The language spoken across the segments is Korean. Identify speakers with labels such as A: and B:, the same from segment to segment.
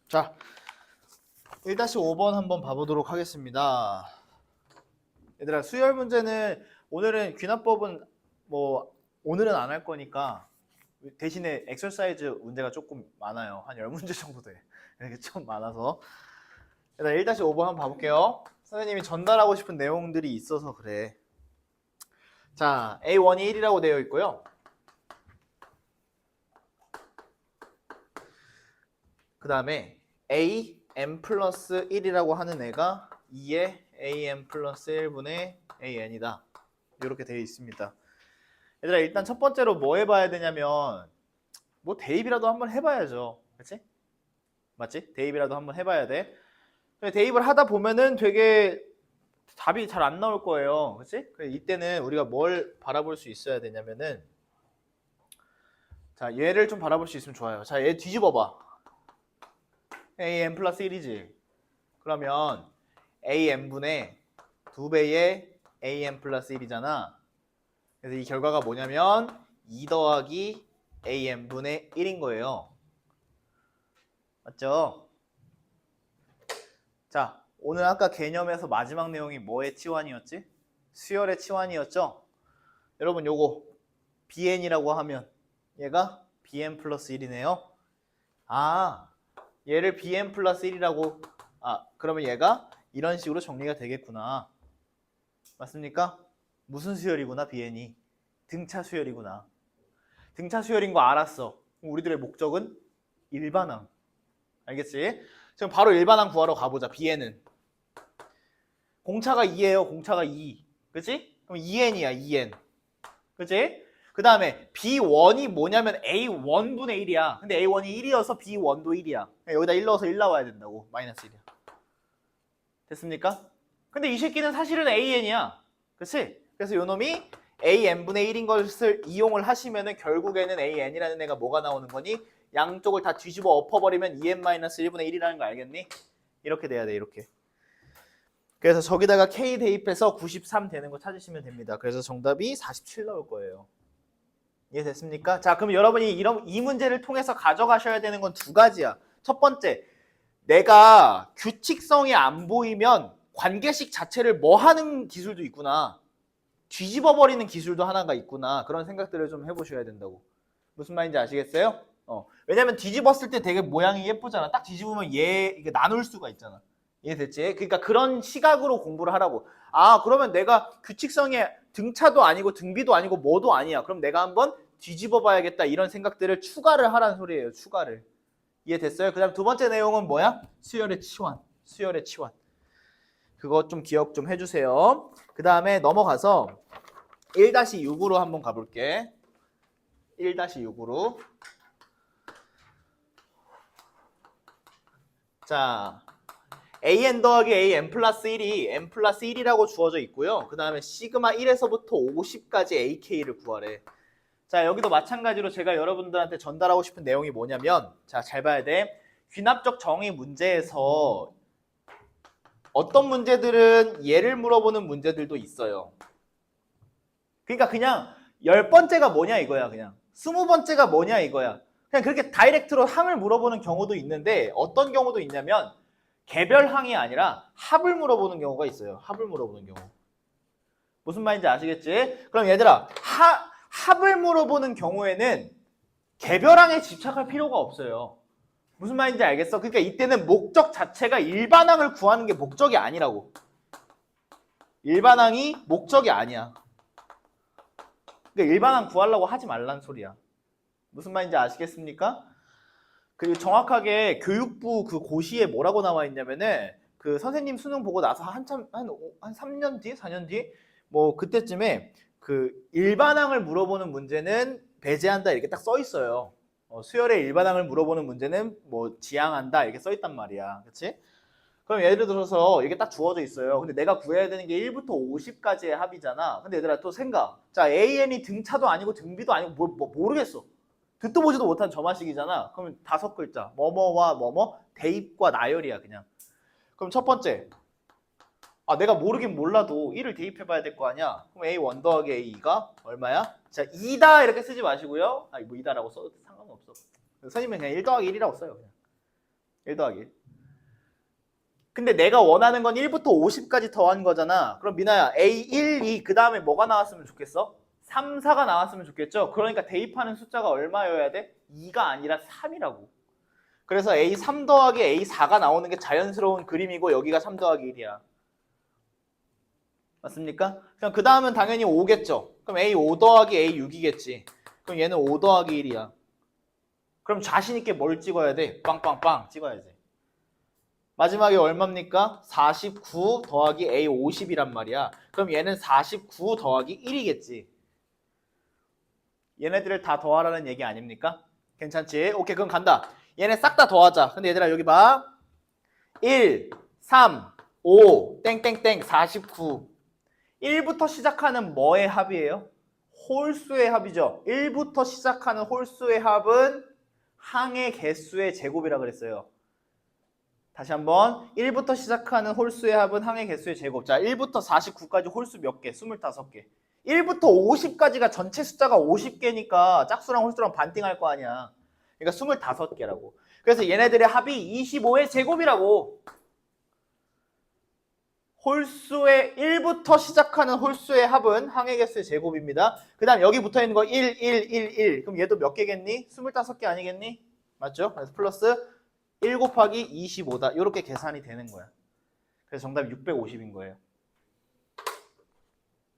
A: 자, 1-5번 한번 봐보도록 하겠습니다. 얘들아, 수열 문제는 오늘은 귀납법은 뭐 오늘은 안 할 거니까 대신에 엑서사이즈 문제가 조금 많아요. 한 10문제 정도 돼. 이렇게 좀 많아서. 얘들아, 1-5번 한번 봐볼게요. 선생님이 전달하고 싶은 내용들이 있어서 그래. 자, A1이 1이라고 되어 있고요. 그 다음에 AM 플러스 1이라고 하는 애가 2의 AM 플러스 1분의 AN이다. 이렇게 되어 있습니다. 얘들아, 일단 첫 번째로 뭐 해봐야 되냐면 뭐 대입이라도 한번 해봐야죠. 그치? 맞지? 대입이라도 한번 해봐야 돼. 대입을 하다 보면은 되게 답이 잘 안 나올 거예요. 그치? 이때는 우리가 뭘 바라볼 수 있어야 되냐면은, 자, 얘를 좀 바라볼 수 있으면 좋아요. 자, 얘 뒤집어봐. AM 플러스 1이지. 그러면 AM분의 2배의 AM 플러스 1이잖아. 그래서 이 결과가 뭐냐면 2 더하기 AM분의 1인 거예요. 맞죠? 자, 오늘 아까 개념에서 마지막 내용이 뭐의 치환이었지? 수열의 치환이었죠? 여러분, 요거 BN이라고 하면 얘가 BN 플러스 1이네요. 아, 얘를 BN 플러스 1이라고, 그러면 얘가 이런 식으로 정리가 되겠구나. 맞습니까? 무슨 수열이구나, BN이. 등차 수열이구나. 등차 수열인 거 알았어. 그럼 우리들의 목적은 일반항. 알겠지? 지금 바로 일반항 구하러 가보자. BN은. 공차가 2예요. 공차가 2. 그치? 그럼 2N이야, 2N. 그치? 그 다음에 B1이 뭐냐면 A1분의 1이야. 근데 A1이 1이어서 B1도 1이야. 여기다 1 넣어서 1 나와야 된다고. 마이너스 1이야. 됐습니까? 근데 이 새끼는 사실은 AN이야. 그치? 그래서 요 놈이 AN분의 1인 것을 이용을 하시면은 결국에는 AN이라는 애가 뭐가 나오는 거니? 양쪽을 다 뒤집어 엎어버리면 2n-1분의 1이라는 거 알겠니? 이렇게 돼야 돼, 이렇게. 그래서 저기다가 K 대입해서 93 되는 거 찾으시면 됩니다. 그래서 정답이 47 나올 거예요. 이해됐습니까? 자, 그럼 여러분이 이 문제를 통해서 가져가셔야 되는 건 두 가지야. 첫 번째, 내가 규칙성이 안 보이면 관계식 자체를 뭐 하는 기술도 있구나. 뒤집어 버리는 기술도 하나가 있구나. 그런 생각들을 좀 해보셔야 된다고. 무슨 말인지 아시겠어요? 왜냐면 뒤집었을 때 되게 모양이 예쁘잖아. 딱 뒤집으면 이게 나눌 수가 있잖아. 이해됐지? 그러니까 그런 시각으로 공부를 하라고. 그러면 내가 규칙성이 등차도 아니고 등비도 아니고 뭐도 아니야. 그럼 내가 한번 뒤집어 봐야겠다. 이런 생각들을 추가를 하라는 소리예요. 추가를. 이해됐어요? 그 다음 두 번째 내용은 뭐야? 수열의 치환. 수열의 치환. 그거 좀 기억 좀 해주세요. 그 다음에 넘어가서 1-6으로 한번 가볼게. 1-6으로. 자, AN 더하기 AN 플러스 1이 N 플러스 1이라고 주어져 있고요. 그 다음에 시그마 1에서부터 50까지 AK를 구하래. 자, 여기도 마찬가지로 제가 여러분들한테 전달하고 싶은 내용이 뭐냐면, 자, 잘 봐야 돼. 귀납적 정의 문제에서 어떤 문제들은 얘를 물어보는 문제들도 있어요. 그러니까 그냥 10번째가 뭐냐 이거야. 그냥 20번째가 뭐냐 이거야. 그냥 그렇게 다이렉트로 항을 물어보는 경우도 있는데, 어떤 경우도 있냐면 개별 항이 아니라 합을 물어보는 경우가 있어요. 합을 물어보는 경우. 무슨 말인지 아시겠지? 그럼 얘들아, 합을 물어보는 경우에는 개별항에 집착할 필요가 없어요. 무슨 말인지 알겠어? 그러니까 이때는 목적 자체가 일반항을 구하는 게 목적이 아니라고. 일반항이 목적이 아니야. 그러니까 일반항 구하려고 하지 말란 소리야. 무슨 말인지 아시겠습니까? 그리고 정확하게 교육부 그 고시에 뭐라고 나와 있냐면은, 그 선생님 수능 보고 나서 한 3년 뒤? 4년 뒤? 뭐 그때쯤에 그 일반항을 물어보는 문제는 배제한다 이렇게 딱 써 있어요. 수열의 일반항을 물어보는 문제는 뭐 지양한다 이렇게 써 있단 말이야. 그치? 그럼 예를 들어서 이게 딱 주어져 있어요. 근데 내가 구해야 되는 게 1부터 50까지의 합이잖아. 근데 얘들아 또 생각. 자, AN이 등차도 아니고 등비도 아니고 모르겠어. 듣도 보지도 못한 점화식이잖아. 그러면 5글자. 뭐뭐와 뭐뭐 대입과 나열이야 그냥. 그럼 첫 번째. 내가 모르긴 몰라도 1을 대입해봐야 될 거 아니야. 그럼 A1 더하기 A2가 얼마야? 자, 2다 이렇게 쓰지 마시고요. 뭐 2다라고 써도 상관없어. 선생님은 그냥 1 더하기 1이라고 써요. 그냥. 1 더하기 1. 근데 내가 원하는 건 1부터 50까지 더한 거잖아. 그럼 미나야 A1, 2 그 다음에 뭐가 나왔으면 좋겠어? 3, 4가 나왔으면 좋겠죠? 그러니까 대입하는 숫자가 얼마여야 돼? 2가 아니라 3이라고. 그래서 A3 더하기 A4가 나오는 게 자연스러운 그림이고 여기가 3 더하기 1이야. 맞습니까? 그럼 그 다음은 당연히 5겠죠? 그럼 A5 더하기 A6이겠지. 그럼 얘는 5 더하기 1이야. 그럼 자신 있게 뭘 찍어야 돼? 빵빵빵 찍어야지. 마지막에 얼마입니까? 49 더하기 A50이란 말이야. 그럼 얘는 49 더하기 1이겠지. 얘네들을 다 더하라는 얘기 아닙니까? 괜찮지? 오케이, 그럼 간다. 얘네 싹 다 더하자. 근데 얘들아 여기 봐. 1, 3, 5, 땡땡땡 49. 1부터 시작하는 뭐의 합이에요? 홀수의 합이죠. 1부터 시작하는 홀수의 합은 항의 개수의 제곱이라 그랬어요. 다시 한번 1부터 시작하는 홀수의 합은 항의 개수의 제곱. 자, 1부터 49까지 홀수 몇 개? 25개. 1부터 50까지가 전체 숫자가 50개니까 짝수랑 홀수랑 반띵할 거 아니야. 그러니까 25개라고. 그래서 얘네들의 합이 25의 제곱이라고. 홀수의 1부터 시작하는 홀수의 합은 항의 개수의 제곱입니다. 그 다음 여기 붙어있는 거 1, 1, 1, 1. 그럼 얘도 몇 개겠니? 25개 아니겠니? 맞죠? 그래서 플러스 1 곱하기 25다. 이렇게 계산이 되는 거야. 그래서 정답이 650인 거예요.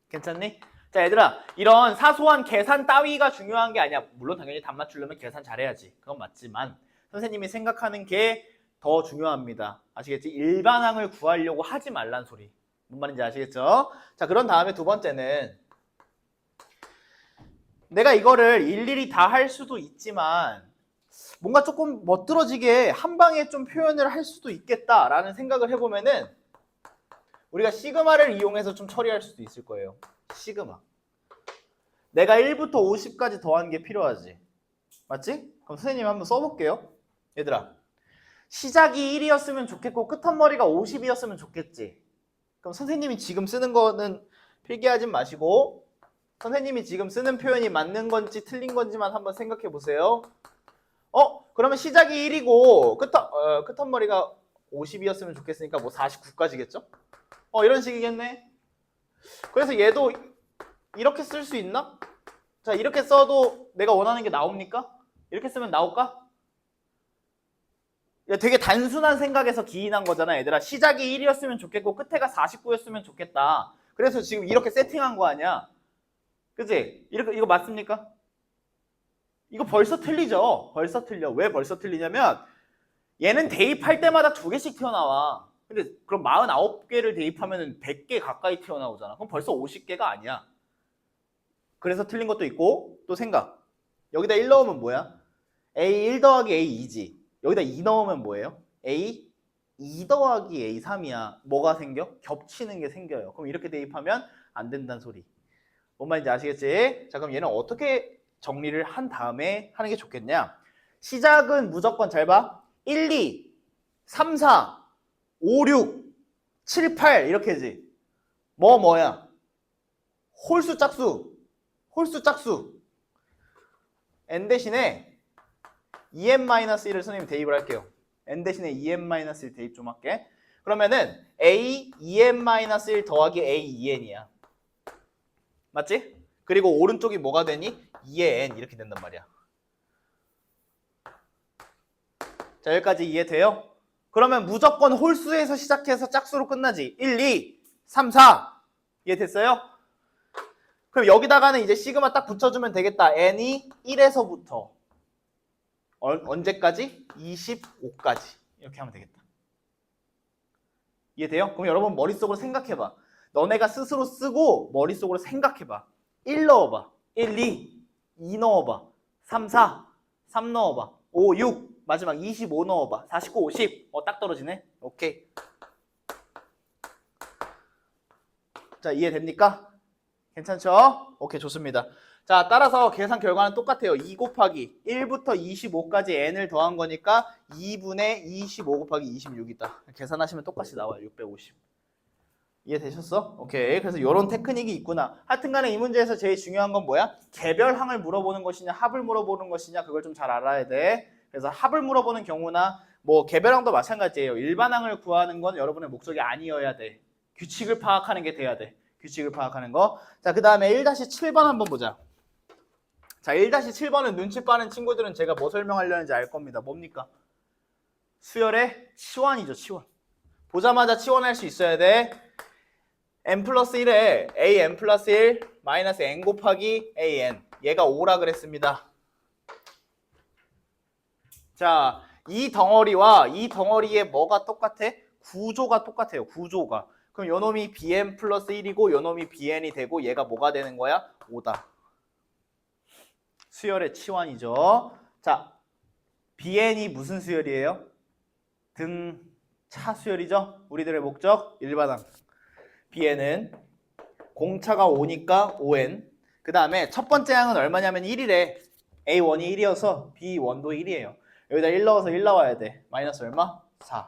A: 괜찮니? 자, 얘들아, 이런 사소한 계산 따위가 중요한 게 아니야. 물론 당연히 답 맞추려면 계산 잘해야지. 그건 맞지만 선생님이 생각하는 게 더 중요합니다. 아시겠지? 일반항을 구하려고 하지 말란 소리. 뭔 말인지 아시겠죠? 자, 그런 다음에 두 번째는 내가 이거를 일일이 다 할 수도 있지만 뭔가 조금 멋들어지게 한 방에 좀 표현을 할 수도 있겠다라는 생각을 해보면은 우리가 시그마를 이용해서 좀 처리할 수도 있을 거예요. 시그마. 내가 1부터 50까지 더한 게 필요하지. 맞지? 그럼 선생님 한번 써볼게요. 얘들아. 시작이 1이었으면 좋겠고 끝머리가 50이었으면 좋겠지. 그럼 선생님이 지금 쓰는 거는 필기하지 마시고 선생님이 지금 쓰는 표현이 맞는 건지 틀린 건지만 한번 생각해 보세요. 그러면 시작이 1이고 끝머리가 50이었으면 좋겠으니까 뭐 49까지겠죠? 이런 식이겠네. 그래서 얘도 이렇게 쓸 수 있나? 자, 이렇게 써도 내가 원하는 게 나옵니까? 이렇게 쓰면 나올까? 되게 단순한 생각에서 기인한 거잖아, 얘들아. 시작이 1이었으면 좋겠고 끝에가 49였으면 좋겠다. 그래서 지금 이렇게 세팅한 거 아니야? 그치? 이거 맞습니까? 이거 벌써 틀리죠? 벌써 틀려. 왜 벌써 틀리냐면 얘는 대입할 때마다 2개씩 튀어나와. 근데 그럼 49개를 대입하면 100개 가까이 튀어나오잖아. 그럼 벌써 50개가 아니야. 그래서 틀린 것도 있고 또 생각. 여기다 1 넣으면 뭐야? A1 더하기 A2지. 여기다 2 넣으면 뭐예요? A2 더하기 A3이야. 뭐가 생겨? 겹치는 게 생겨요. 그럼 이렇게 대입하면 안 된다는 소리. 뭔 말인지 아시겠지? 자, 그럼 얘는 어떻게 정리를 한 다음에 하는 게 좋겠냐? 시작은 무조건 잘 봐. 1, 2, 3, 4, 5, 6, 7, 8 이렇게지. 뭐야? 홀수 짝수. 홀수 짝수. n 대신에 2n-1을 선생님 대입을 할게요. n 대신에 2n-1 대입 좀 할게. 그러면은 a 2n-1 더하기 a 2n이야. 맞지? 그리고 오른쪽이 뭐가 되니? 2의 n 이렇게 된단 말이야. 자, 여기까지 이해돼요? 그러면 무조건 홀수에서 시작해서 짝수로 끝나지. 1, 2, 3, 4 이해됐어요? 그럼 여기다가는 이제 시그마 딱 붙여주면 되겠다. n이 1에서부터 언제까지? 25까지 이렇게 하면 되겠다. 이해돼요? 그럼 여러분 머릿속으로 생각해봐. 너네가 스스로 쓰고 머릿속으로 생각해봐. 1 넣어봐. 1, 2 넣어봐. 3, 4 3 넣어봐. 5, 6 마지막 25 넣어봐. 49, 50 딱 떨어지네. 오케이. 자, 이해됩니까? 괜찮죠? 오케이, 좋습니다. 자, 따라서 계산 결과는 똑같아요. 2 곱하기 1부터 25까지 n을 더한 거니까 2분의 25 곱하기 26이다. 계산하시면 똑같이 나와요. 650. 이해되셨어? 오케이. 그래서 이런 테크닉이 있구나. 하여튼간에 이 문제에서 제일 중요한 건 뭐야? 개별항을 물어보는 것이냐 합을 물어보는 것이냐 그걸 좀 잘 알아야 돼. 그래서 합을 물어보는 경우나 뭐 개별항도 마찬가지예요. 일반항을 구하는 건 여러분의 목적이 아니어야 돼. 규칙을 파악하는 게 돼야 돼. 규칙을 파악하는 거. 자, 그 다음에 1-7번 한번 보자. 자, 1-7번은 눈치 빠른 친구들은 제가 뭐 설명하려는지 알 겁니다. 뭡니까? 수열의 치환이죠, 치환. 보자마자 치환할 수 있어야 돼. n 플러스 1에 an 플러스 1 마이너스 n 곱하기 an. 얘가 5라 그랬습니다. 자, 이 덩어리와 이 덩어리의 뭐가 똑같아? 구조가 똑같아요. 구조가. 그럼 요놈이 bn 플러스 1이고 요놈이 bn이 되고 얘가 뭐가 되는 거야? 5다. 수열의 치환이죠. 자, bn이 무슨 수열이에요? 등차 수열이죠. 우리들의 목적 일반항. bn은 공차가 5니까 5n. 그 다음에 첫 번째 항은 얼마냐면 1이래. a1이 1이어서 b1도 1이에요. 여기다 1 넣어서 1 나와야 돼. 마이너스 얼마? 4.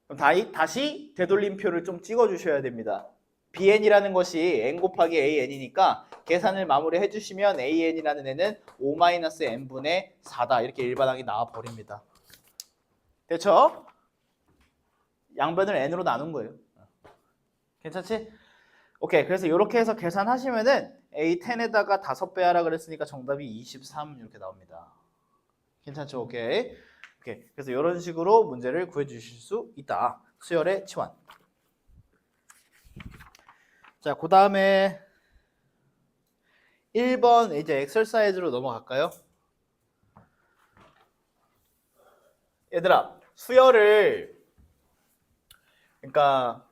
A: 그럼 다시 되돌림표를 좀 찍어주셔야 됩니다. bn이라는 것이 n 곱하기 an이니까 계산을 마무리해 주시면 an이라는 애는 5-n분의 4다. 이렇게 일반항이 나와버립니다. 됐죠? 양변을 n으로 나눈 거예요. 괜찮지? 오케이. 그래서 이렇게 해서 계산하시면은 A10에다가 5배 하라 그랬으니까 정답이 23 이렇게 나옵니다. 괜찮죠? 오케이. 오케이. 그래서 이런 식으로 문제를 구해 주실 수 있다. 수열의 치환. 자, 그 다음에 1번 이제 엑설사이즈로 넘어갈까요? 얘들아, 수열을 그러니까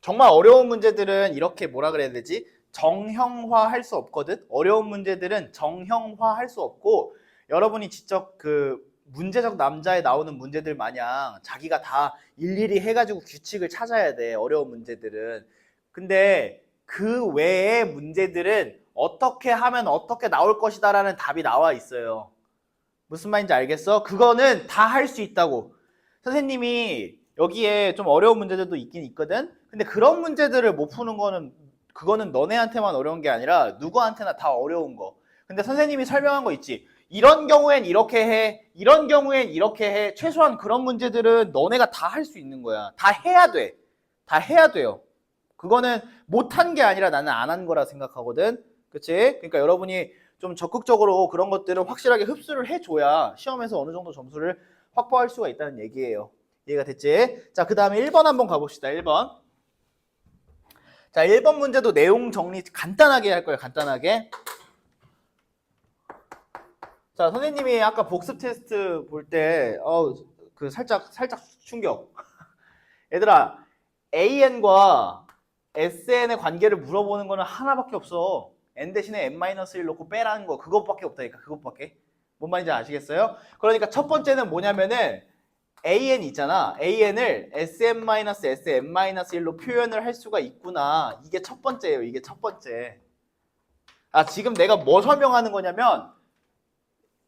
A: 정말 어려운 문제들은 이렇게 뭐라 그래야 되지? 정형화할 수 없거든. 어려운 문제들은 정형화할 수 없고 여러분이 직접 그 문제적 남자에 나오는 문제들 마냥 자기가 다 일일이 해가지고 규칙을 찾아야 돼. 어려운 문제들은. 근데 그 외의 문제들은 어떻게 하면 어떻게 나올 것이다 라는 답이 나와 있어요. 무슨 말인지 알겠어? 그거는 다 할 수 있다고. 선생님이 여기에 좀 어려운 문제들도 있긴 있거든. 근데 그런 문제들을 못 푸는 거는 그거는 너네한테만 어려운 게 아니라 누구한테나 다 어려운 거. 근데 선생님이 설명한 거 있지. 이런 경우엔 이렇게 해. 이런 경우엔 이렇게 해. 최소한 그런 문제들은 너네가 다 할 수 있는 거야. 다 해야 돼. 다 해야 돼요. 그거는 못한 게 아니라 나는 안 한 거라 생각하거든. 그치? 그러니까 여러분이 좀 적극적으로 그런 것들을 확실하게 흡수를 해줘야 시험에서 어느 정도 점수를 확보할 수가 있다는 얘기예요. 이해가 됐지? 자, 그 다음에 1번 한번 가봅시다. 1번. 자, 1번 문제도 내용 정리 간단하게 할 거예요. 간단하게. 자, 선생님이 아까 복습 테스트 볼 때 그 살짝 충격. 얘들아, AN과 SN의 관계를 물어보는 거는 하나밖에 없어. N 대신에 N-1 놓고 빼라는 거. 그것밖에 없다니까. 그것밖에. 뭔 말인지 아시겠어요? 그러니까 첫 번째는 뭐냐면은 AN 있잖아. AN을 SM-SM-1로 표현을 할 수가 있구나. 이게 첫 번째예요. 이게 첫 번째. 아, 지금 내가 뭐 설명하는 거냐면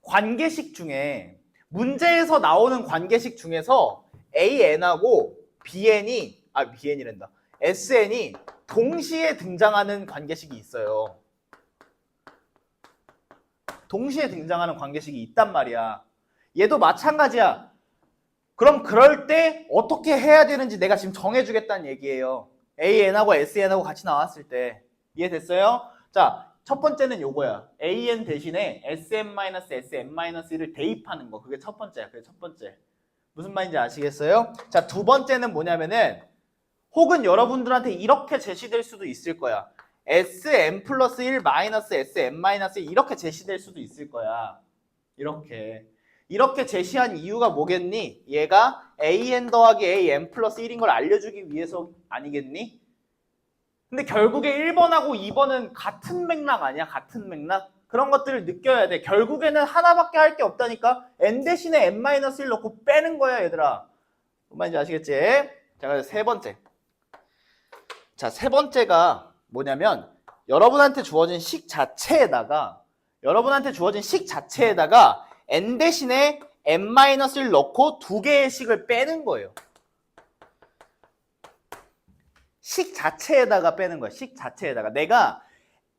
A: 관계식 중에 문제에서 나오는 관계식 중에서 AN하고 BN이란다. SN이 동시에 등장하는 관계식이 있어요. 동시에 등장하는 관계식이 있단 말이야. 얘도 마찬가지야. 그럼 그럴 때 어떻게 해야 되는지 내가 지금 정해주겠다는 얘기예요. AN하고 SN하고 같이 나왔을 때. 이해됐어요? 자, 첫 번째는 요거야. AN 대신에 SM-SM-1을 대입하는 거. 그게 첫 번째야. 그게 첫 번째. 무슨 말인지 아시겠어요? 자, 두 번째는 뭐냐면은 혹은 여러분들한테 이렇게 제시될 수도 있을 거야. SM 플러스 1 마이너스 SM 마이너스 1 이렇게 제시될 수도 있을 거야. 이렇게 제시한 이유가 뭐겠니? 얘가 AN 더하기 AN 플러스 1인 걸 알려주기 위해서 아니겠니? 근데 결국에 1번하고 2번은 같은 맥락 아니야? 같은 맥락? 그런 것들을 느껴야 돼. 결국에는 하나밖에 할 게 없다니까? N 대신에 N-1 넣고 빼는 거야, 얘들아. 뭔 말인지 아시겠지? 자, 그래서 세 번째. 자, 세 번째가 뭐냐면 여러분한테 주어진 식 자체에다가 N 대신에 N-을 넣고 두 개의 식을 빼는 거예요. 식 자체에다가 빼는 거야. 식 자체에다가. 내가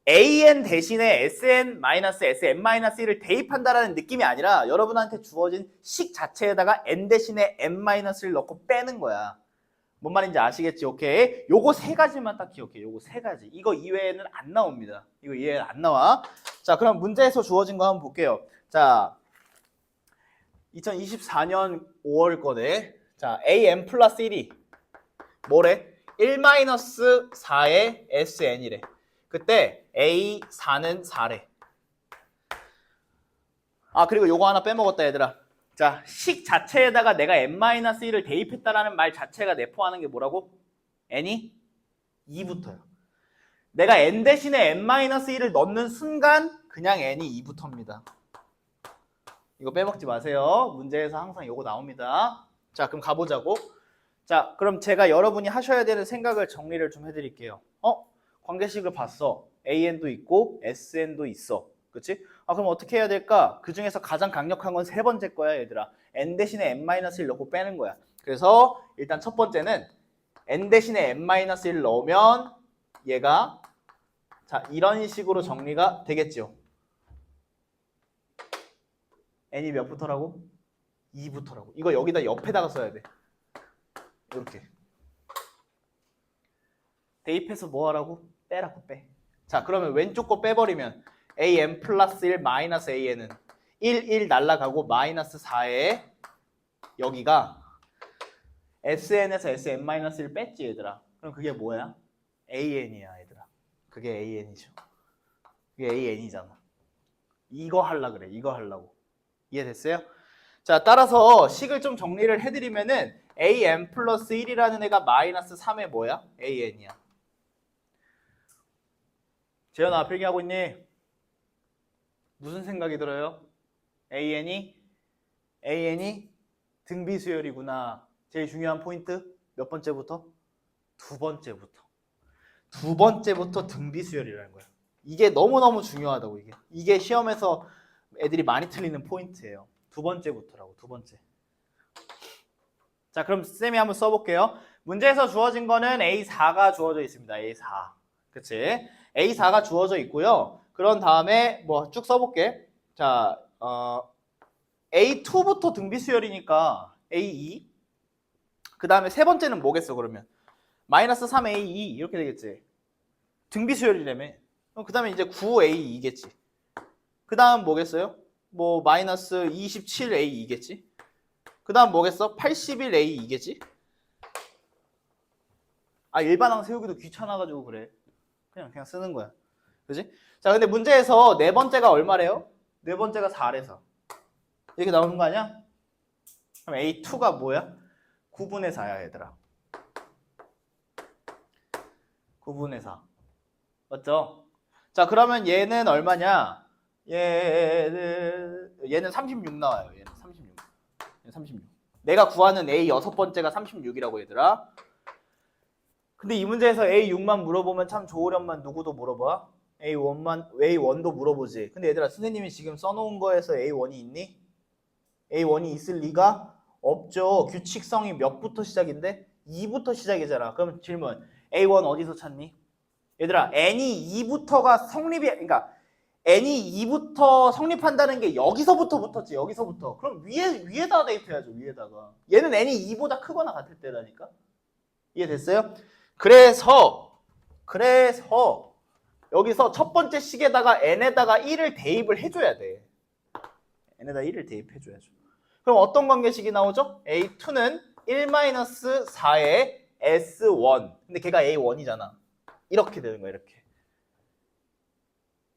A: an 대신에 sn-sn-1을 대입한다라는 느낌이 아니라 여러분한테 주어진 식 자체에다가 n 대신에 n-를 넣고 빼는 거야. 뭔 말인지 아시겠지? 오케이. 요거 세 가지만 딱 기억해. 요거 세 가지. 이거 이외에는 안 나옵니다. 이거 이외에는 안 나와. 자, 그럼 문제에서 주어진 거 한번 볼게요. 자, 2024년 5월 거네. 자, an 플러스 1이 뭐래? 1-4의 sn이래. 그때 a4는 4래. 아, 그리고 요거 하나 빼먹었다, 얘들아. 자, 식 자체에다가 내가 n-1을 대입했다라는 말 자체가 내포하는 게 뭐라고? n이 2부터요. 내가 n 대신에 n-1을 넣는 순간 그냥 n이 2부터입니다. 이거 빼먹지 마세요. 문제에서 항상 요거 나옵니다. 자, 그럼 가보자고. 자, 그럼 제가 여러분이 하셔야 되는 생각을 정리를 좀 해드릴게요. 관계식을 봤어. an도 있고 sn도 있어. 그치? 아, 그럼 어떻게 해야 될까? 그 중에서 가장 강력한 건 세 번째 거야, 얘들아. n 대신에 n-를 넣고 빼는 거야. 그래서 일단 첫 번째는 n 대신에 n-를 넣으면 얘가 자, 이런 식으로 정리가 되겠죠. n이 몇부터라고? 2부터라고. 이거 여기다 옆에다가 써야 돼. 이렇게. 대입해서 뭐 하라고? 빼라고 빼. 자, 그러면 왼쪽 거 빼버리면 an 플러스 1 마이너스 an은 1 날라가고 마이너스 4에 여기가 sn에서 sn-1 뺐지, 얘들아. 그럼 그게 뭐야? an이야, 얘들아. 그게 an이죠. 그게 an이잖아. 이거 하려 그래. 이거 하려고. 이해됐어요? 자, 따라서 식을 좀 정리를 해드리면은 an 플러스 1이라는 애가 마이너스 3의 뭐야? an이야. 재현아, 필기하고 있니? 무슨 생각이 들어요? an이 등비 수열이구나. 제일 중요한 포인트 몇 번째부터? 두 번째부터. 두 번째부터 등비 수열이라는 거야. 이게 너무너무 중요하다고. 이게 시험에서 애들이 많이 틀리는 포인트예요. 두 번째부터라고. 두 번째. 자, 그럼 쌤이 한번 써볼게요. 문제에서 주어진 거는 A4가 주어져 있습니다. A4. 그치? A4가 주어져 있고요. 그런 다음에 뭐 쭉 써볼게. 자, A2부터 등비 수열이니까 A2. 그 다음에 세 번째는 뭐겠어, 그러면? 마이너스 3A2 이렇게 되겠지. 등비 수열이라며. 그 다음에 이제 9A2겠지. 그 다음 뭐겠어요? 뭐 마이너스 27A2겠지. 그 다음 뭐겠어? 81A2겠지. 아, 일반항 세우기도 귀찮아가지고 그래. 그냥 쓰는 거야. 그지? 자, 근데 문제에서 네 번째가 얼마래요? 네 번째가 4래서. 이렇게 나오는 거 아니야? 그럼 A2가 뭐야? 9분의 4야, 얘들아. 9분의 4. 맞죠? 자, 그러면 얘는 얼마냐? 얘는 36 나와요. 얘는 36. 얘는 36. 내가 구하는 A 여섯 번째가 36이라고, 얘들아. 근데 이 문제에서 A6만 물어보면 참 좋으련만 누구도 물어봐? A1도 물어보지. 근데 얘들아, 선생님이 지금 써놓은 거에서 A1이 있니? A1이 있을 리가 없죠. 규칙성이 몇부터 시작인데? 2부터 시작이잖아. 그럼 질문, A1 어디서 찾니? 얘들아, N이 2부터가 성립이, 그러니까 N이 2부터 성립한다는 게 여기서부터 붙었지. 여기서부터. 그럼 위에다 대입해야죠. 위에다가. 얘는 N이 2보다 크거나 같을 때라니까. 이해됐어요? 그래서 여기서 첫 번째 식에다가 n에다가 1을 대입을 해줘야 돼. n에다 1을 대입해줘야죠. 그럼 어떤 관계식이 나오죠? A2는 1-4의 S1. 근데 걔가 A1이잖아. 이렇게 되는 거야, 이렇게.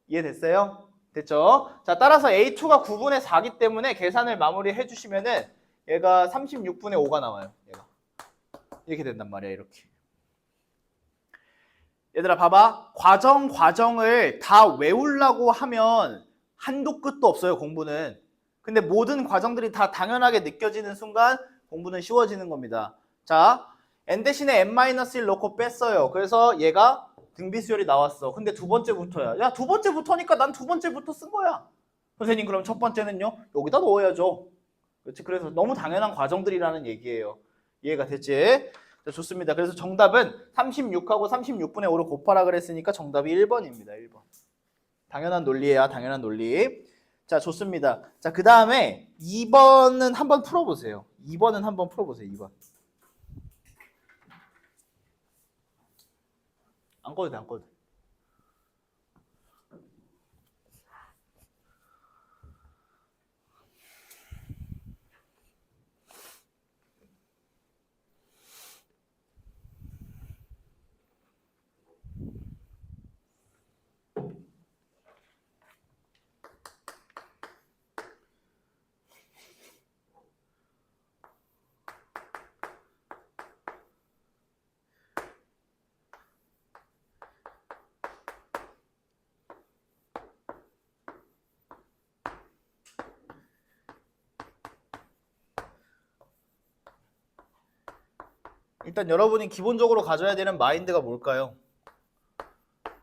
A: 이해됐어요? 됐죠? 자, 따라서 A2가 9분의 4기 때문에 계산을 마무리해 주시면은 얘가 36분의 5가 나와요. 얘가. 이렇게 된단 말이야, 이렇게. 얘들아, 봐봐. 과정을 다 외우려고 하면 한도 끝도 없어요, 공부는. 근데 모든 과정들이 다 당연하게 느껴지는 순간 공부는 쉬워지는 겁니다. 자, n 대신에 n-1 넣고 뺐어요. 그래서 얘가 등비수열이 나왔어. 근데 두 번째부터야. 야, 두 번째부터니까 난 두 번째부터 쓴 거야. 선생님, 그럼 첫 번째는요? 여기다 넣어야죠. 그렇지? 그래서 너무 당연한 과정들이라는 얘기예요. 이해가 됐지? 자, 좋습니다. 그래서 정답은 36하고 36분의 5를 곱하라 그랬으니까 정답이 1번입니다. 1번. 당연한 논리예요. 당연한 논리. 자, 좋습니다. 자, 그 다음에 2번은 한번 풀어보세요. 2번은 한번 풀어보세요. 2번. 안 꺼도 돼, 안 꺼도 돼. 일단 여러분이 기본적으로 가져야 되는 마인드가 뭘까요?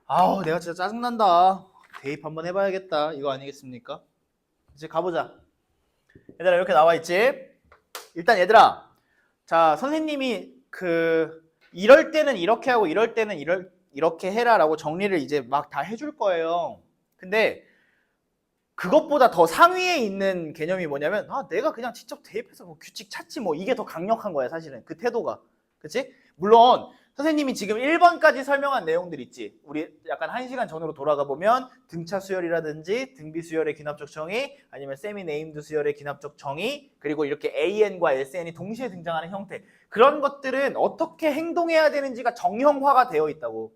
A: 아우, 내가 진짜 짜증난다. 대입 한번 해봐야겠다. 이거 아니겠습니까? 이제 가보자. 얘들아, 이렇게 나와 있지? 일단 얘들아, 자, 선생님이 이럴 때는 이렇게 하고 이럴 때는 이렇게 해라라고 정리를 이제 막 다 해줄 거예요. 근데 그것보다 더 상위에 있는 개념이 뭐냐면, 내가 그냥 직접 대입해서 뭐 규칙 찾지 뭐, 이게 더 강력한 거야, 사실은. 그 태도가. 그치? 물론 선생님이 지금 1번까지 설명한 내용들 있지. 우리 약간 1시간 전으로 돌아가 보면 등차 수열이라든지 등비 수열의 기납적 정의, 아니면 세미 네임드 수열의 기납적 정의, 그리고 이렇게 AN과 SN이 동시에 등장하는 형태, 그런 것들은 어떻게 행동해야 되는지가 정형화가 되어 있다고.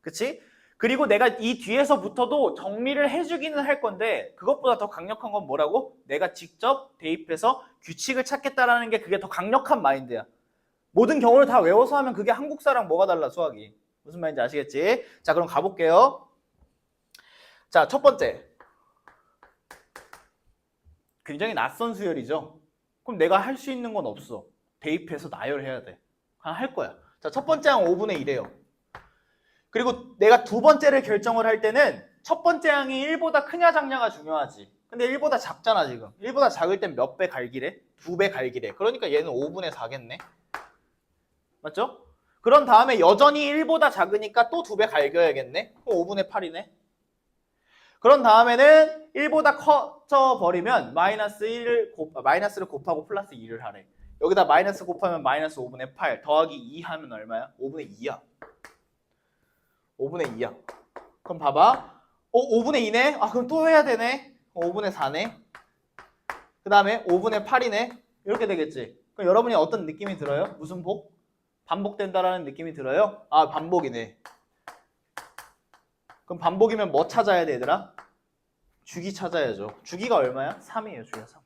A: 그치? 그리고 내가 이 뒤에서부터도 정리를 해주기는 할 건데, 그것보다 더 강력한 건 뭐라고? 내가 직접 대입해서 규칙을 찾겠다라는 게, 그게 더 강력한 마인드야. 모든 경우를 다 외워서 하면 그게 한국사랑 뭐가 달라, 수학이. 무슨 말인지 아시겠지? 자, 그럼 가볼게요. 자, 첫 번째. 굉장히 낯선 수열이죠. 그럼 내가 할 수 있는 건 없어. 대입해서 나열해야 돼. 그냥 할 거야. 자, 첫 번째 항 5분의 1이에요. 그리고 내가 두 번째를 결정을 할 때는 첫 번째 항이 1보다 크냐 작냐가 중요하지. 근데 1보다 작잖아, 지금. 1보다 작을 땐 몇 배 갈기래? 2배 갈기래. 그러니까 얘는 5분의 4겠네. 맞죠? 그런 다음에 여전히 1보다 작으니까 또 2배 갈겨야겠네. 5분의 8이네. 그런 다음에는 1보다 커져버리면 마이너스를 곱하고 플러스 2를 하래. 여기다 마이너스 곱하면 마이너스 5분의 8 더하기 2 하면 얼마야? 5분의 2야. 5분의 2야. 그럼 봐봐. 5분의 2네? 그럼 또 해야 되네. 5분의 4네. 그 다음에 5분의 8이네. 이렇게 되겠지. 그럼 여러분이 어떤 느낌이 들어요? 무슨 복? 반복된다라는 느낌이 들어요? 반복이네. 그럼 반복이면 뭐 찾아야 돼, 얘들아? 주기 찾아야죠. 주기가 얼마야? 3이에요, 주기가 3.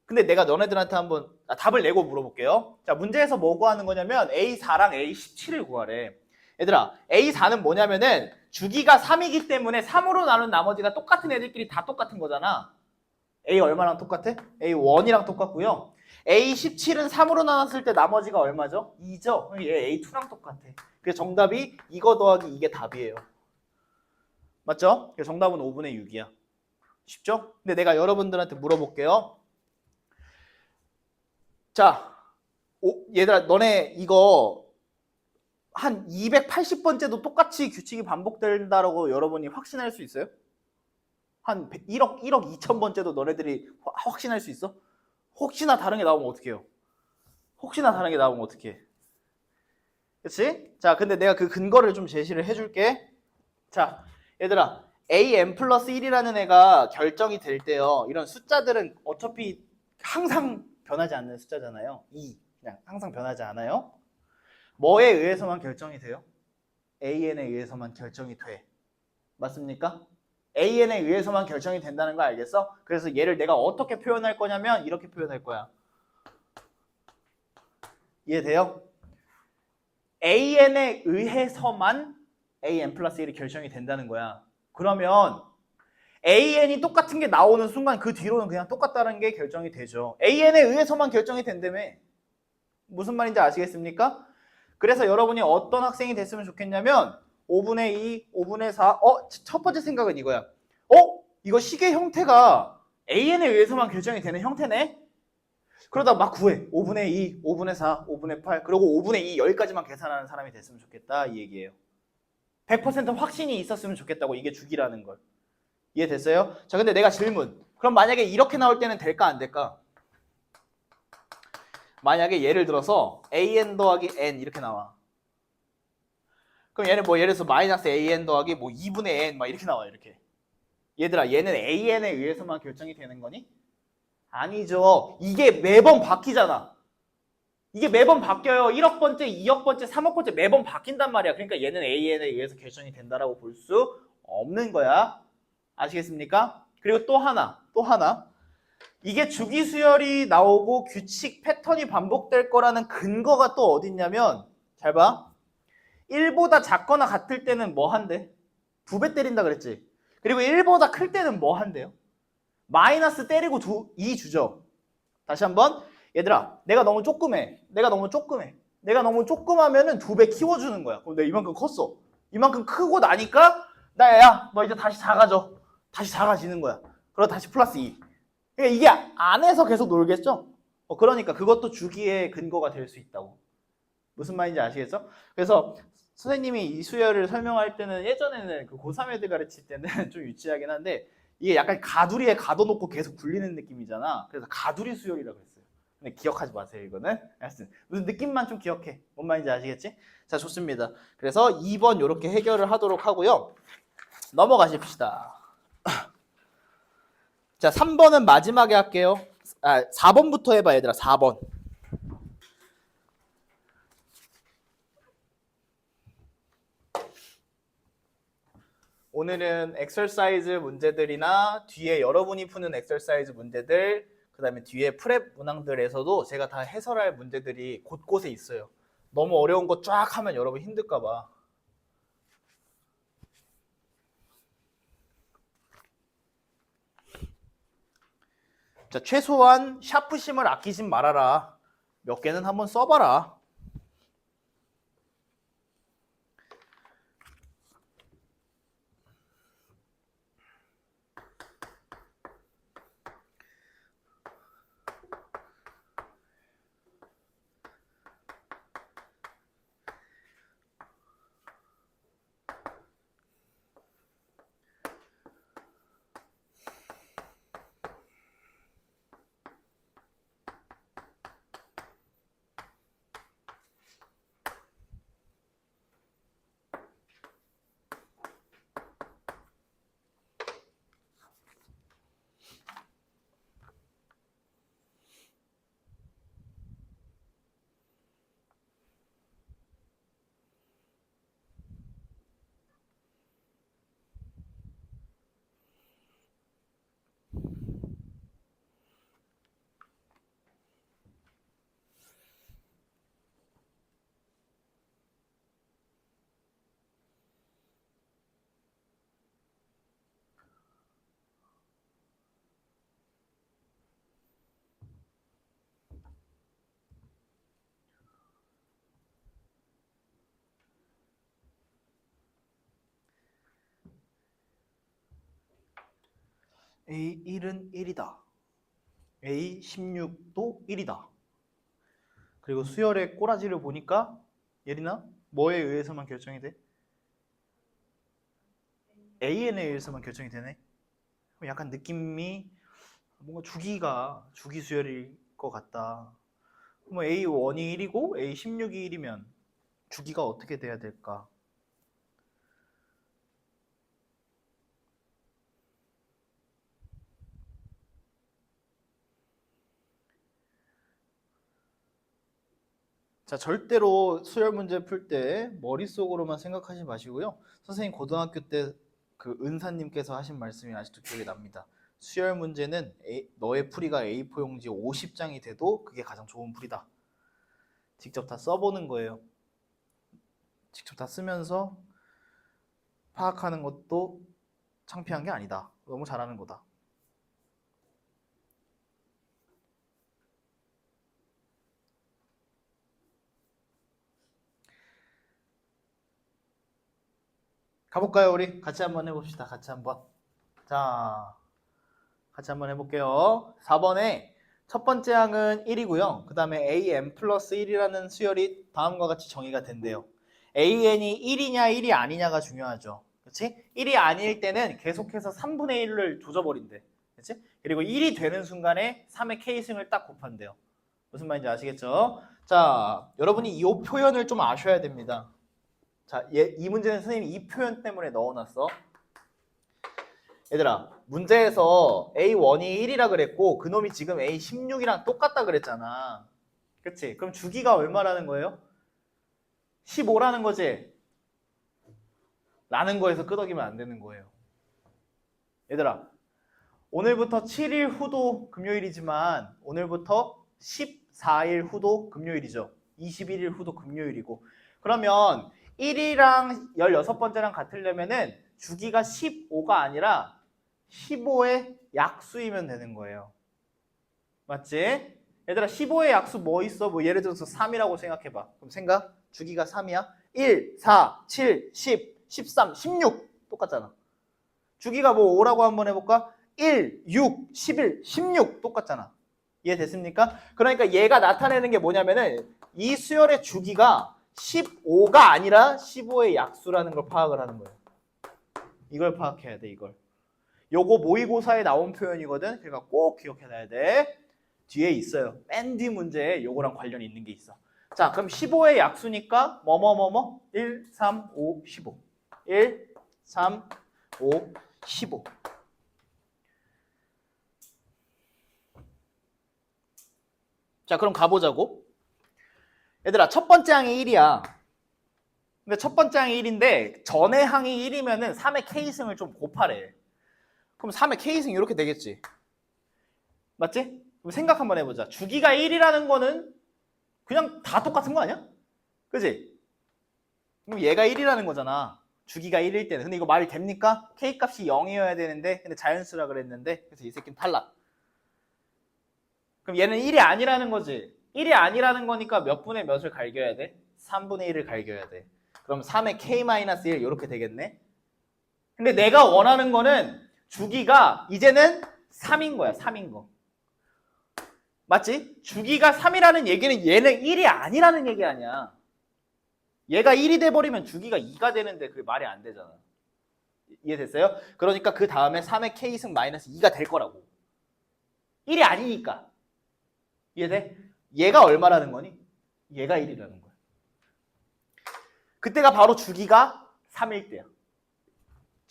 A: 근데 내가 너네들한테 한번 답을 내고 물어볼게요. 자, 문제에서 뭐 구하는 거냐면 A4랑 A17을 구하래. 얘들아, A4는 뭐냐면은 주기가 3이기 때문에 3으로 나눈 나머지가 똑같은 애들끼리 다 똑같은 거잖아. A 얼마랑 똑같아? A1이랑 똑같고요. A17은 3으로 나눴을 때 나머지가 얼마죠? 2죠? 얘 A2랑 똑같아. 그래서 정답이 이거 더하기 이게 답이에요. 맞죠? 그래서 정답은 5분의 6이야. 쉽죠? 근데 내가 여러분들한테 물어볼게요. 자, 얘들아, 너네 이거 한 280번째도 똑같이 규칙이 반복된다라고 여러분이 확신할 수 있어요? 한 1억 2천 번째도 너네들이 확신할 수 있어? 혹시나 다른 게 나오면 어떡해요? 혹시나 다른 게 나오면 어떡해? 그치? 자, 근데 내가 그 근거를 좀 제시를 해줄게. 자, 얘들아, an 플러스 1이라는 애가 결정이 될 때요, 이런 숫자들은 어차피 항상 변하지 않는 숫자잖아요. 2, 그냥 항상 변하지 않아요. 뭐에 의해서만 결정이 돼요? an에 의해서만 결정이 돼. 맞습니까? an에 의해서만 결정이 된다는 거 알겠어? 그래서 얘를 내가 어떻게 표현할 거냐면 이렇게 표현할 거야. 이해돼요? an에 의해서만 an 플러스 1이 결정이 된다는 거야. 그러면 an이 똑같은 게 나오는 순간 그 뒤로는 그냥 똑같다는 게 결정이 되죠. an에 의해서만 결정이 된다며. 무슨 말인지 아시겠습니까? 그래서 여러분이 어떤 학생이 됐으면 좋겠냐면 5분의 2, 5분의 4. 첫 번째 생각은 이거야. 이거 식의 형태가 an에 의해서만 결정이 되는 형태네? 그러다 막 구해. 5분의 2, 5분의 4, 5분의 8, 그리고 5분의 2, 10까지만 계산하는 사람이 됐으면 좋겠다 이 얘기예요. 100% 확신이 있었으면 좋겠다고, 이게 주기라는 걸. 이해됐어요? 자, 근데 내가 질문. 그럼 만약에 이렇게 나올 때는 될까 안 될까? 만약에 예를 들어서 an 더하기 n 이렇게 나와. 그럼 얘는 뭐 예를 들어서 마이너스 an 더하기 뭐 2분의 n 막 이렇게 나와. 이렇게. 얘들아, 얘는 an에 의해서만 결정이 되는 거니? 아니죠. 이게 매번 바뀌잖아. 이게 매번 바뀌어요. 1억 번째, 2억 번째, 3억 번째 매번 바뀐단 말이야. 그러니까 얘는 an에 의해서 결정이 된다라고 볼 수 없는 거야. 아시겠습니까? 그리고 또 하나. 이게 주기 수열이 나오고 규칙 패턴이 반복될 거라는 근거가 또 어딨냐면, 잘 봐. 1보다 작거나 같을 때는 뭐 한대? 2배 때린다 그랬지. 그리고 1보다 클 때는 뭐 한대요? 마이너스 때리고 2 주죠. 다시 한번. 얘들아, 내가 너무 조그매면은 2배 키워주는 거야. 그럼 내가 이만큼 컸어. 이만큼 크고 나니까 야, 너 이제 다시 작아져. 다시 작아지는 거야. 그러다 다시 플러스 2. 그러니까 이게 안에서 계속 놀겠죠? 그러니까 그것도 주기의 근거가 될 수 있다고. 무슨 말인지 아시겠죠? 그래서 선생님이 이 수열을 설명할 때는, 예전에는 그 고3 애들 가르칠 때는 좀 유치하긴 한데, 이게 약간 가두리에 가둬놓고 계속 굴리는 느낌이잖아. 그래서 가두리 수열이라고 했어요. 근데 기억하지 마세요, 이거는. 하여튼 무슨 느낌만 좀 기억해. 뭔 말인지 아시겠지? 자, 좋습니다. 그래서 2번 이렇게 해결을 하도록 하고요. 넘어가십시다. 자, 3번은 마지막에 할게요. 4번부터 해봐, 얘들아. 4번. 오늘은 엑서사이즈 문제들이나 뒤에 여러분이 푸는 엑서사이즈 문제들, 그 다음에 뒤에 프랩 문항들에서도 제가 다 해설할 문제들이 곳곳에 있어요. 너무 어려운 거 쫙 하면 여러분 힘들까 봐. 자, 최소한 샤프심을 아끼진 말아라. 몇 개는 한번 써봐라. A1은 1이다. A16도 1이다. 그리고 수열의 꼬라지를 보니까, 예린아, 뭐에 의해서만 결정이 돼? AN에 의해서만 결정이 되네. 약간 느낌이 뭔가 주기 수열일 것 같다. 뭐 A1이 1이고 A16이 1이면 주기가 어떻게 돼야 될까? 자, 절대로 수열 문제 풀 때 머릿속으로만 생각하지 마시고요. 선생님 고등학교 때 그 은사님께서 하신 말씀이 아직도 기억이 납니다. 수열 문제는 너의 풀이가 A4 용지 50장이 돼도 그게 가장 좋은 풀이다. 직접 다 써보는 거예요. 직접 다 쓰면서 파악하는 것도 창피한 게 아니다. 너무 잘하는 거다. 가볼까요, 우리? 같이 한번 해봅시다. 같이 한번. 자, 같이 한번 해볼게요. 4번에 첫 번째 항은 1이고요. 그 다음에 an 플러스 1이라는 수열이 다음과 같이 정의가 된대요. an이 1이냐 1이 아니냐가 중요하죠. 그렇지? 1이 아닐 때는 계속해서 3분의 1을 조져버린대. 그렇지? 그리고 1이 되는 순간에 3의 k승을 딱 곱한대요. 무슨 말인지 아시겠죠? 자, 여러분이 이 표현을 좀 아셔야 됩니다. 자, 이 문제는 선생님이 이 표현 때문에 넣어놨어. 얘들아, 문제에서 A1이 1이라 그랬고 그놈이 지금 A16이랑 똑같다 그랬잖아. 그치? 그럼 주기가 얼마라는 거예요? 15라는 거지? 라는 거에서 끄덕이면 안 되는 거예요. 얘들아, 오늘부터 7일 후도 금요일이지만 오늘부터 14일 후도 금요일이죠. 21일 후도 금요일이고. 그러면 1이랑 16번째랑 같으려면은 주기가 15가 아니라 15의 약수이면 되는 거예요. 맞지? 얘들아 15의 약수 뭐 있어? 뭐 예를 들어서 3이라고 생각해봐. 그럼 생각? 주기가 3이야? 1, 4, 7, 10, 13, 16 똑같잖아. 주기가 뭐 5라고 한번 해볼까? 1, 6, 11, 16 똑같잖아. 이해됐습니까? 그러니까 얘가 나타내는 게 뭐냐면은 이 수열의 주기가 15가 아니라 15의 약수라는 걸 파악을 하는 거예요. 이걸 파악해야 돼, 이걸. 요거 모의고사에 나온 표현이거든. 그러니까 꼭 기억해놔야 돼. 뒤에 있어요. 맨 뒤 문제에 요거랑 관련이 있는 게 있어. 자, 그럼 15의 약수니까 뭐뭐뭐뭐 1, 3, 5, 15 1, 3, 5, 15 자, 그럼 가보자고. 얘들아, 첫 번째 항이 1이야. 근데 첫 번째 항이 1인데 전의 항이 1이면은 3의 k승을 좀 곱하래. 그럼 3의 k승 이렇게 되겠지. 맞지? 그럼 생각 한번 해보자. 주기가 1이라는 거는 그냥 다 똑같은 거 아니야? 그지? 그럼 얘가 1이라는 거잖아. 주기가 1일 때는. 근데 이거 말이 됩니까? k 값이 0이어야 되는데 근데 자연수라 그랬는데 그래서 이 새끼는 탈락. 그럼 얘는 1이 아니라는 거지. 1이 아니라는 거니까 몇 분의 몇을 갈겨야 돼? 3분의 1을 갈겨야 돼. 그럼 3의 k-1 이렇게 되겠네. 근데 내가 원하는 거는 주기가 이제는 3인 거야. 3인 거. 맞지? 주기가 3이라는 얘기는 얘는 1이 아니라는 얘기 아니야. 얘가 1이 돼버리면 주기가 2가 되는데 그게 말이 안 되잖아. 이해됐어요? 그러니까 그 다음에 3의 k승 마이너스 2가 될 거라고. 1이 아니니까. 이해돼? 얘가 얼마라는 거니? 얘가 1이라는 거야. 그때가 바로 주기가 3일 때야.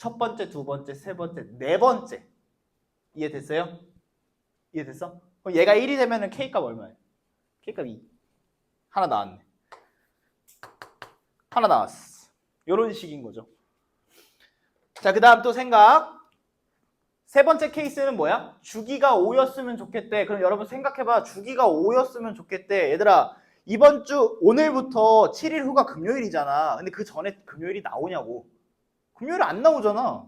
A: 첫 번째, 두 번째, 세 번째, 네 번째. 이해됐어요? 이해됐어? 그럼 얘가 1이 되면은 K값 얼마예요? K값 2. 하나 나왔네. 하나 나왔어. 요런 식인 거죠. 자, 그 다음 또 생각. 세 번째 케이스는 뭐야? 주기가 5였으면 좋겠대. 그럼 여러분 생각해봐. 주기가 5였으면 좋겠대. 얘들아, 이번 주 오늘부터 7일 후가 금요일이잖아. 근데 그 전에 금요일이 나오냐고. 금요일 안 나오잖아.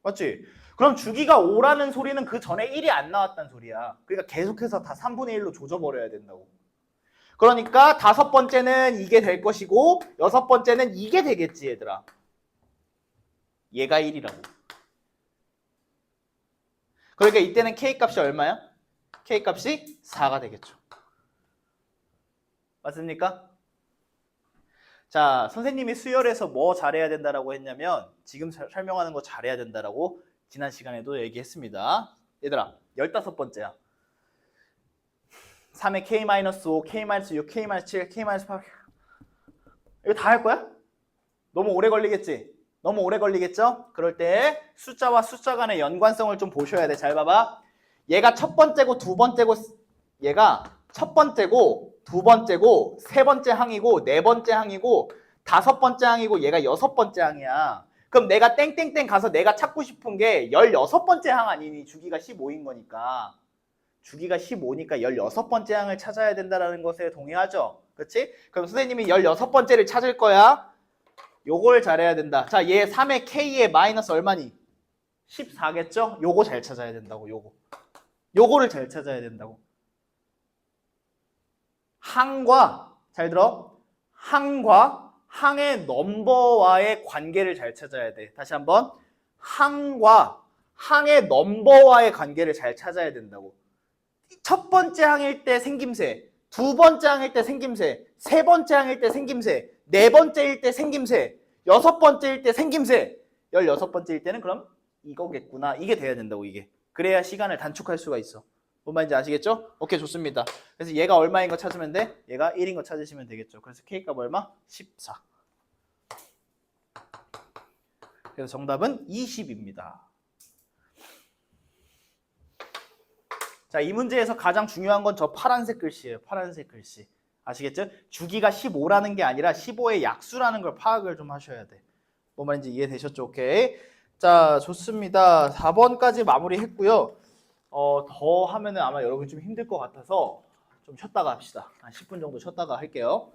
A: 맞지? 그럼 주기가 5라는 소리는 그 전에 1이 안 나왔단 소리야. 그러니까 계속해서 다 3분의 1로 조져버려야 된다고. 그러니까 다섯 번째는 이게 될 것이고 여섯 번째는 이게 되겠지, 얘들아. 얘가 1이라고. 그러니까 이때는 K값이 얼마야? K값이 4가 되겠죠. 맞습니까? 자, 선생님이 수열에서 뭐 잘해야 된다라고 했냐면 지금 설명하는 거 잘해야 된다라고 지난 시간에도 얘기했습니다. 얘들아, 15번째야. 3의 K-5, K-6, K-7, K-8 이거 다 할 거야? 너무 오래 걸리겠지? 너무 오래 걸리겠죠? 그럴 때 숫자와 숫자 간의 연관성을 좀 보셔야 돼. 잘 봐봐. 얘가 첫 번째고 두 번째고 얘가 첫 번째고 두 번째고 세 번째 항이고 네 번째 항이고 다섯 번째 항이고 얘가 여섯 번째 항이야. 그럼 내가 땡땡땡 가서 내가 찾고 싶은 게 16번째 항 아니니? 주기가 15인 거니까. 주기가 15니까 16번째 항을 찾아야 된다는 것에 동의하죠? 그렇지? 그럼 선생님이 16번째를 찾을 거야. 요걸 잘해야 된다. 자, 얘 3의 K의 마이너스 얼마니? 14겠죠? 요거 잘 찾아야 된다고, 요거. 요거를 잘 찾아야 된다고. 항과, 잘 들어? 항과 항의 넘버와의 관계를 잘 찾아야 돼. 다시 한번. 항과 항의 넘버와의 관계를 잘 찾아야 된다고. 첫 번째 항일 때 생김새, 두 번째 항일 때 생김새, 세 번째 항일 때 생김새, 네 번째일 때 생김새, 여섯 번째일 때 생김새, 16번째일 때는 그럼 이거겠구나. 이게 돼야 된다고, 이게. 그래야 시간을 단축할 수가 있어. 뭔 말인지 아시겠죠? 오케이, 좋습니다. 그래서 얘가 얼마인 거 찾으면 돼? 얘가 1인 거 찾으시면 되겠죠. 그래서 K값 얼마? 14. 그래서 정답은 20입니다. 자, 이 문제에서 가장 중요한 건 저 파란색 글씨예요. 파란색 글씨. 아시겠죠? 주기가 15라는 게 아니라 15의 약수라는 걸 파악을 좀 하셔야 돼. 뭔 말인지 이해되셨죠? 오케이. 자, 좋습니다. 4번까지 마무리했고요. 더 하면은 아마 여러분 좀 힘들 것 같아서 좀 쉬었다가 합시다. 한 10분 정도 쉬었다가 할게요.